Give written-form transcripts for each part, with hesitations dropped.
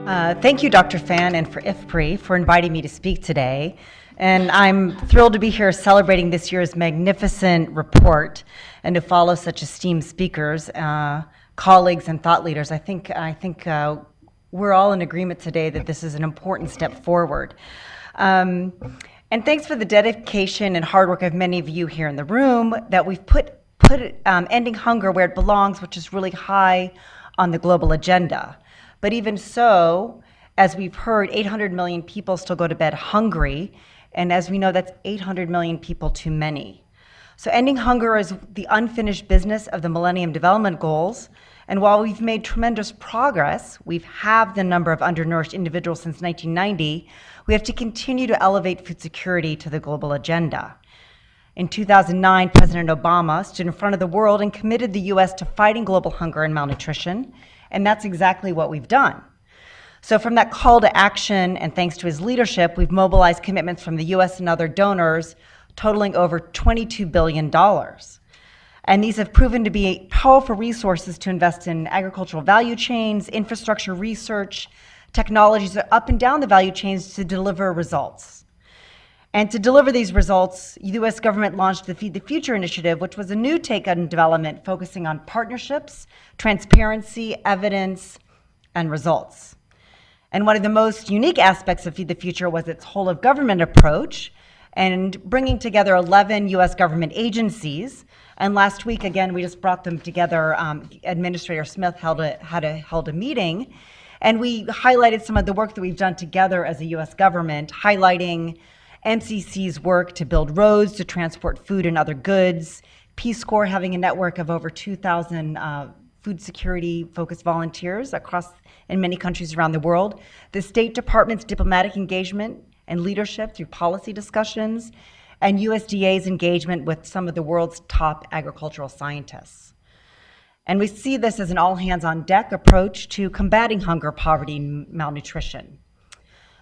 Thank you, Dr. Fan, and for IFPRI for inviting me to speak today. And I'm thrilled to be here celebrating this year's magnificent report and to follow such esteemed speakers, colleagues, and thought leaders. I think we're all in agreement today that this is an important step forward. And thanks for the dedication and hard work of many of you here in the room that we've put ending hunger where it belongs, which is really high on the global agenda. But even so, as we've heard, 800 million people still go to bed hungry, and as we know, that's 800 million people too many. So ending hunger is the unfinished business of the Millennium Development Goals, and while we've made tremendous progress, we've halved the number of undernourished individuals since 1990, we have to continue to elevate food security to the global agenda. In 2009, President Obama stood in front of the world and committed the US to fighting global hunger and malnutrition, and that's exactly what we've done. So from that call to action, and thanks to his leadership, we've mobilized commitments from the US and other donors totaling over $22 billion. And these have proven to be powerful resources to invest in agricultural value chains, infrastructure research, technologies up and down the value chains to deliver results. And to deliver these results, the US government launched the Feed the Future initiative, which was a new take on development focusing on partnerships, transparency, evidence, and results. And one of the most unique aspects of Feed the Future was its whole of government approach and bringing together 11 US government agencies. And last week, again, we just brought them together. Administrator Smith held a meeting, and we highlighted some of the work that we've done together as a US government, highlighting MCC's work to build roads to transport food and other goods, Peace Corps having a network of over 2,000 food security focused volunteers in many countries around the world, the State Department's diplomatic engagement and leadership through policy discussions, and USDA's engagement with some of the world's top agricultural scientists. And we see this as an all hands on deck approach to combating hunger, poverty, and malnutrition.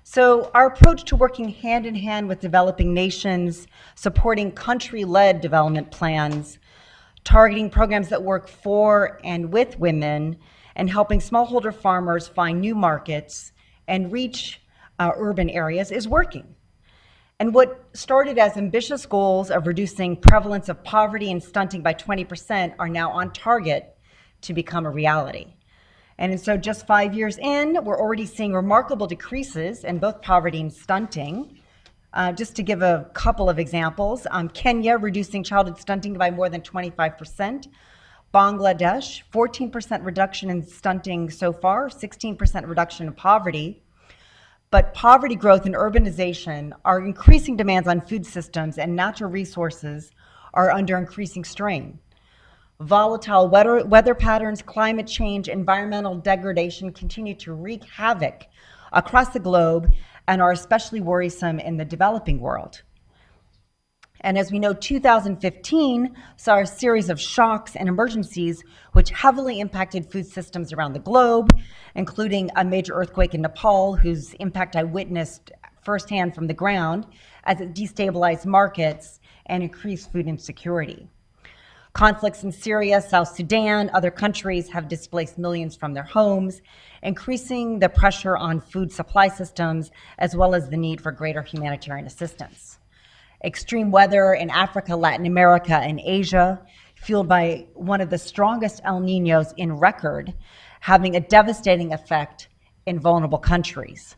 So our approach to working hand in hand with developing nations, supporting country-led development plans, targeting programs that work for and with women, and helping smallholder farmers find new markets and reach urban areas is working. And what started as ambitious goals of reducing prevalence of poverty and stunting by 20% are now on target to become a reality. And so just 5 years in, we're already seeing remarkable decreases in both poverty and stunting. Just to give a couple of examples, Kenya reducing childhood stunting by more than 25%. Bangladesh, 14% reduction in stunting so far, 16% reduction in poverty. But poverty growth and urbanization are increasing demands on food systems, and natural resources are under increasing strain. Volatile weather patterns, climate change, environmental degradation continue to wreak havoc across the globe and are especially worrisome in the developing world. And as we know, 2015 saw a series of shocks and emergencies which heavily impacted food systems around the globe, including a major earthquake in Nepal, whose impact I witnessed firsthand from the ground as it destabilized markets and increased food insecurity. Conflicts in Syria, South Sudan, other countries have displaced millions from their homes, increasing the pressure on food supply systems, as well as the need for greater humanitarian assistance. Extreme weather in Africa, Latin America, and Asia, fueled by one of the strongest El Niños in record, having a devastating effect in vulnerable countries.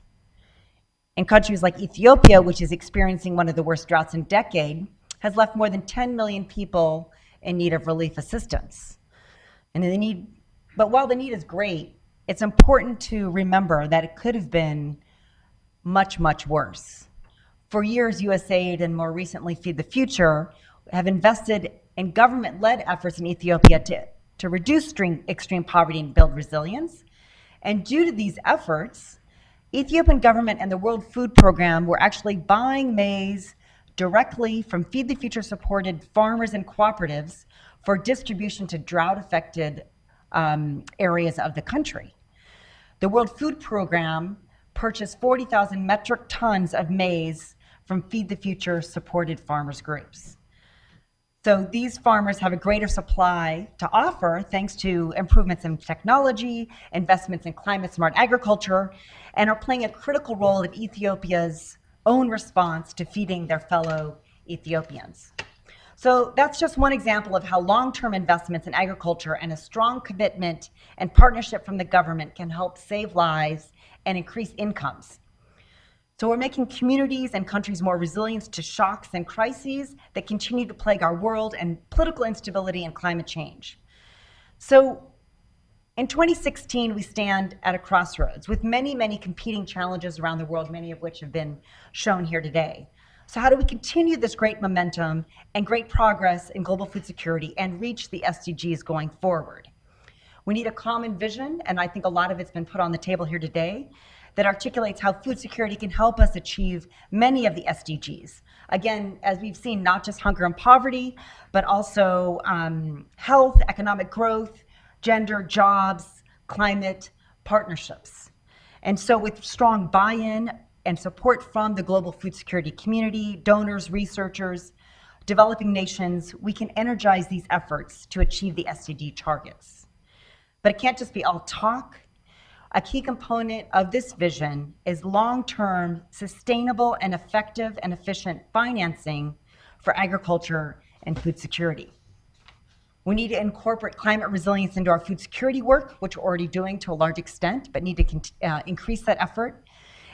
In countries like Ethiopia, which is experiencing one of the worst droughts in decades, has left more than 10 million people in need of relief assistance. But while the need is great, it's important to remember that it could have been much, much worse. For years, USAID and more recently Feed the Future have invested in government-led efforts in Ethiopia to reduce extreme poverty and build resilience. And due to these efforts, Ethiopian government and the World Food Program were actually buying maize directly from Feed the Future supported farmers and cooperatives for distribution to drought-affected areas of the country. The World Food Program purchased 40,000 metric tons of maize from Feed the Future supported farmers groups. So these farmers have a greater supply to offer thanks to improvements in technology, investments in climate smart agriculture, and are playing a critical role in Ethiopia's own response to feeding their fellow Ethiopians. So that's just one example of how long-term investments in agriculture and a strong commitment and partnership from the government can help save lives and increase incomes. So we're making communities and countries more resilient to shocks and crises that continue to plague our world, and political instability and climate change. So in 2016, we stand at a crossroads with many, many competing challenges around the world, many of which have been shown here today. So how do we continue this great momentum and great progress in global food security and reach the SDGs going forward? We need a common vision, and I think a lot of it's been put on the table here today, that articulates how food security can help us achieve many of the SDGs. Again, as we've seen, not just hunger and poverty, but also health, economic growth, gender, jobs, climate, partnerships. And so with strong buy-in and support from the global food security community, donors, researchers, developing nations, we can energize these efforts to achieve the SDG targets. But it can't just be all talk. A key component of this vision is long-term, sustainable, and effective and efficient financing for agriculture and food security. We need to incorporate climate resilience into our food security work, which we're already doing to a large extent, but need to increase that effort.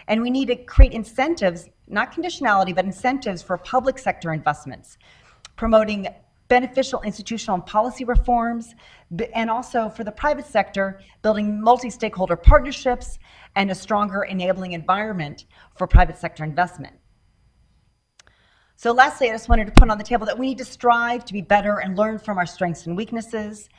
And we need to create incentives, not conditionality, but incentives for public sector investments, promoting beneficial institutional and policy reforms, and also for the private sector, building multi-stakeholder partnerships and a stronger enabling environment for private sector investment. So lastly, I just wanted to put on the table that we need to strive to be better and learn from our strengths and weaknesses.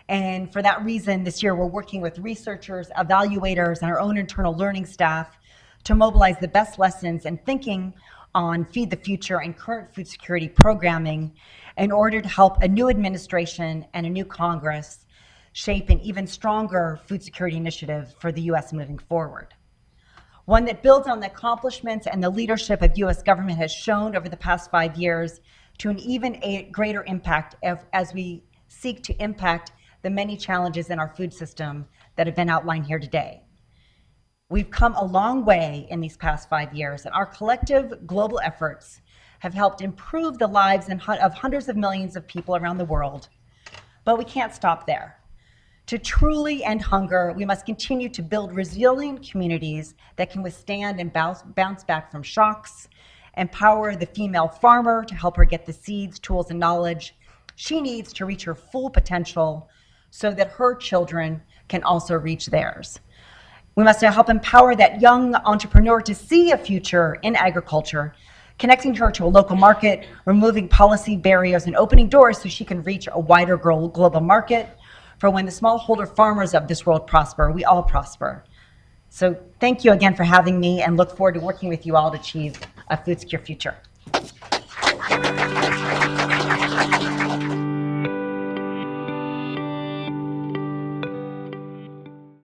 And for that reason, this year we're working with researchers, evaluators, and our own internal learning staff to mobilize the best lessons and thinking on Feed the Future and current food security programming in order to help a new administration and a new Congress shape an even stronger food security initiative for the U.S. moving forward. One that builds on the accomplishments and the leadership of U.S. government has shown over the past 5 years to an even greater impact as we seek to impact the many challenges in our food system that have been outlined here today. We've come a long way in these past 5 years, and our collective global efforts have helped improve the lives of hundreds of millions of people around the world. But we can't stop there. To truly end hunger, we must continue to build resilient communities that can withstand and bounce back from shocks, empower the female farmer to help her get the seeds, tools, and knowledge she needs to reach her full potential so that her children can also reach theirs. We must help empower that young entrepreneur to see a future in agriculture, connecting her to a local market, removing policy barriers, and opening doors so she can reach a wider global market. For when the smallholder farmers of this world prosper, we all prosper. So thank you again for having me, and look forward to working with you all to achieve a food secure future.